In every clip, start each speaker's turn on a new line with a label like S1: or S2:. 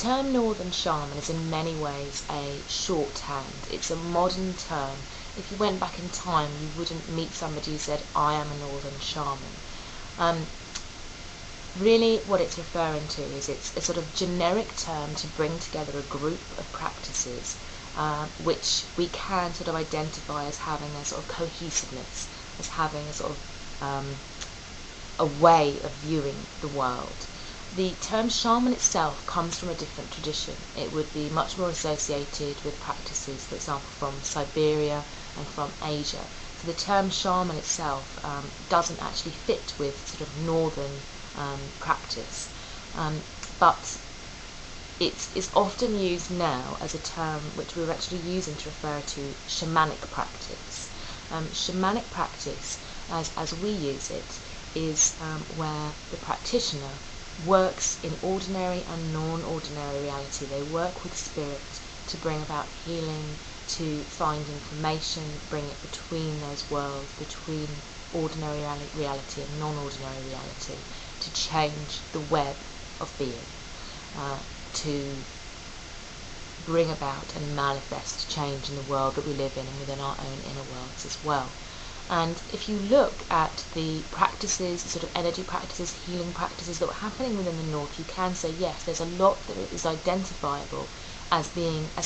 S1: term Northern Shaman is in many ways a shorthand. It's a modern term. If you went back in time, you wouldn't meet somebody who said, I am a Northern Shaman. Really what it's referring to is it's a sort of generic term to bring together a group of practices which we can sort of identify as having a sort of cohesiveness, as having a sort of a way of viewing the world. The term shaman itself comes from a different tradition. It would be much more associated with practices, for example, from Siberia and from Asia. So the term shaman itself doesn't actually fit with sort of northern practice, but it's often used now as a term which we're actually using to refer to shamanic practice. Shamanic practice, as we use it, is where the practitioner works in ordinary and non-ordinary reality. They work with spirit to bring about healing, to find information, bring it between those worlds, between ordinary reality and non-ordinary reality, to change the web of being, to bring about and manifest change in the world that we live in and within our own inner worlds as well. And if you look at the practices, the sort of energy practices, healing practices that were happening within the North, you can say yes, there's a lot that is identifiable as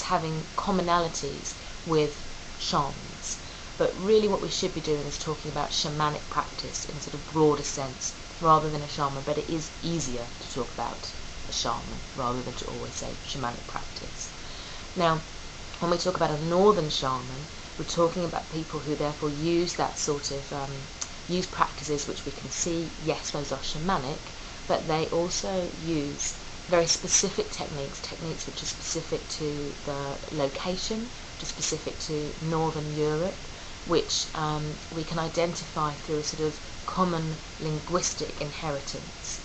S1: having commonalities with shamans. But really what we should be doing is talking about shamanic practice in a sort of broader sense rather than a shaman, but it is easier to talk about a shaman rather than to always say shamanic practice. Now, when we talk about a northern shaman, we're talking about people who therefore use that sort of, use practices which we can see, yes, those are shamanic, but they also use very specific techniques which are specific to the location, which are specific to Northern Europe, which we can identify through a sort of common linguistic inheritance,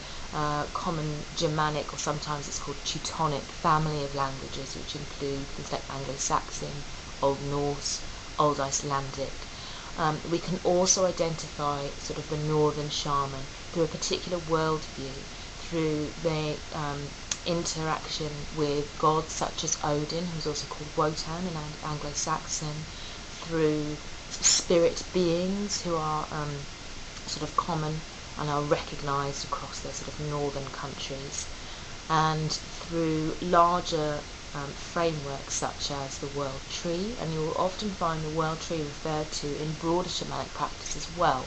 S1: common Germanic, or sometimes it's called Teutonic, family of languages, which include things like Anglo-Saxon, Old Norse, Old Icelandic. We can also identify sort of the Northern Shaman through a particular worldview, through the interaction with gods such as Odin, who's also called Wotan in Anglo-Saxon, through spirit beings who are sort of common and are recognised across their sort of northern countries, and through larger frameworks such as the world tree, and you will often find the world tree referred to in broader shamanic practice as well,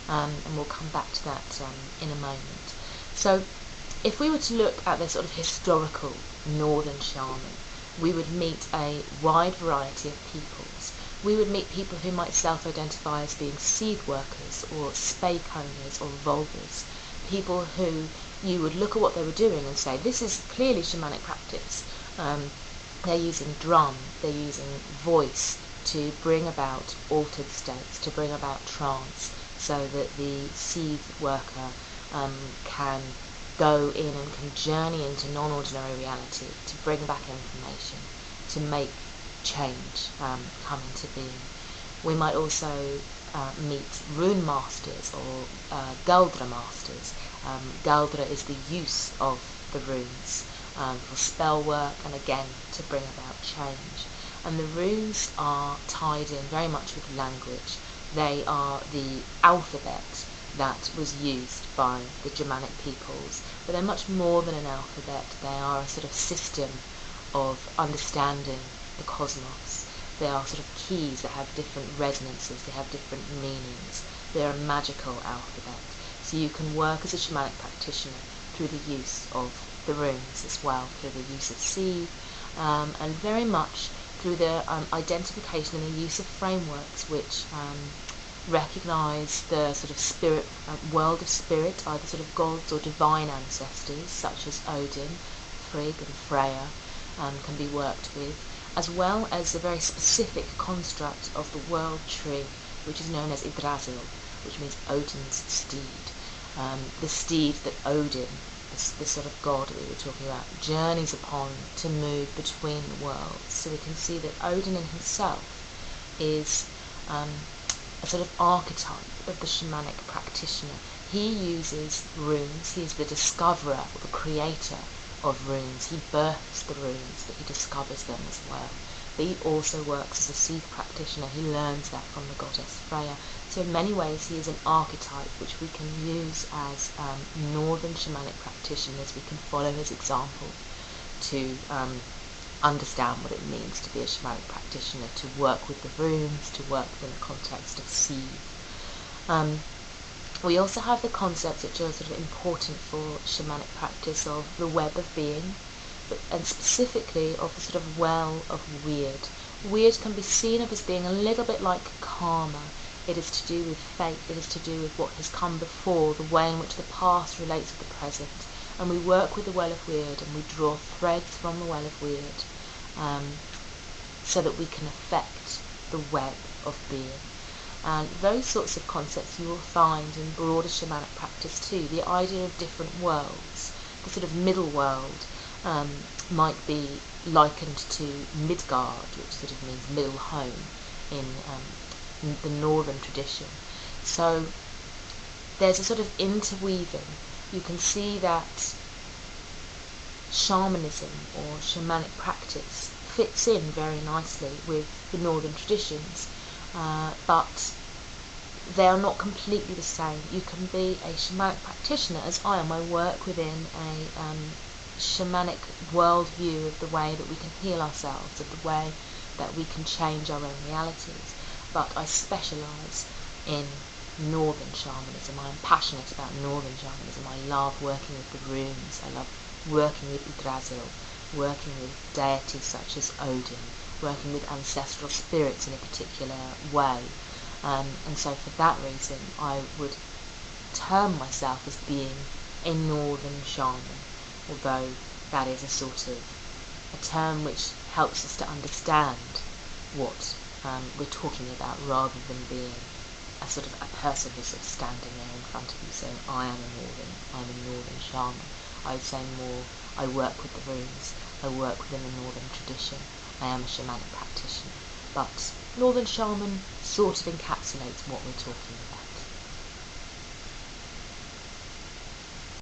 S1: and we'll come back to that in a moment. So if we were to look at the sort of historical northern shaman, we would meet a wide variety of peoples. We would meet people who might self-identify as being seed workers or spake owners or volvers, people who you would look at what they were doing and say, this is clearly shamanic practice. They're using drum, they're using voice to bring about altered states, to bring about trance, so that the seed worker can go in and can journey into non-ordinary reality, to bring back information, to make change come into being. We might also meet rune masters or Galdra masters. Galdra is the use of the runes for spell work and again to bring about change. And the runes are tied in very much with language. They are the alphabet that was used by the Germanic peoples, but they're much more than an alphabet. They are a sort of system of understanding the cosmos. They are sort of keys that have different resonances, they have different meanings. They're a magical alphabet. So you can work as a shamanic practitioner through the use of the runes as well, through the use of seed, and very much through the identification and the use of frameworks which recognise the sort of spirit, world of spirit, either sort of gods or divine ancestors such as Odin, Frigg and Freya can be worked with, as well as the very specific construct of the world tree, which is known as Yggdrasil, which means Odin's steed. The steed that Odin, this sort of god that we were talking about, journeys upon to move between the worlds. So we can see that Odin in himself is a sort of archetype of the shamanic practitioner. He uses runes, he is the discoverer or the creator of runes. He births the runes, but he discovers them as well. But he also works as a seed practitioner. He learns that from the goddess Freya. So in many ways he is an archetype which we can use as northern shamanic practitioners. We can follow his example to understand what it means to be a shamanic practitioner, to work with the runes, to work within the context of seed. We also have the concepts which are sort of important for shamanic practice of the web of being, and specifically of the sort of well of weird. Weird can be seen of as being a little bit like karma. It is to do with fate, it is to do with what has come before, the way in which the past relates with the present. And we work with the well of weird, and we draw threads from the well of weird, so that we can affect the web of being. And those sorts of concepts you will find in broader shamanic practice too. The idea of different worlds, the sort of middle world, might be likened to Midgard, which sort of means middle home in the northern tradition. So there's a sort of interweaving. You can see that shamanism or shamanic practice fits in very nicely with the northern traditions, but they are not completely the same. You can be a shamanic practitioner, as I am. I work within a shamanic worldview of the way that we can heal ourselves, of the way that we can change our own realities. But I specialise in northern shamanism. I am passionate about northern shamanism. I love working with the runes. I love working with Yggdrasil, working with deities such as Odin, working with ancestral spirits in a particular way. And so for that reason I would term myself as being a northern shaman, although that is a sort of a term which helps us to understand what we're talking about, rather than being a sort of a person who's sort of standing there in front of you saying, I'm a northern shaman. I would say more, I work with the runes, I work within the northern tradition, I am a shamanic practitioner. But northern shaman sort of encapsulates what we're talking about.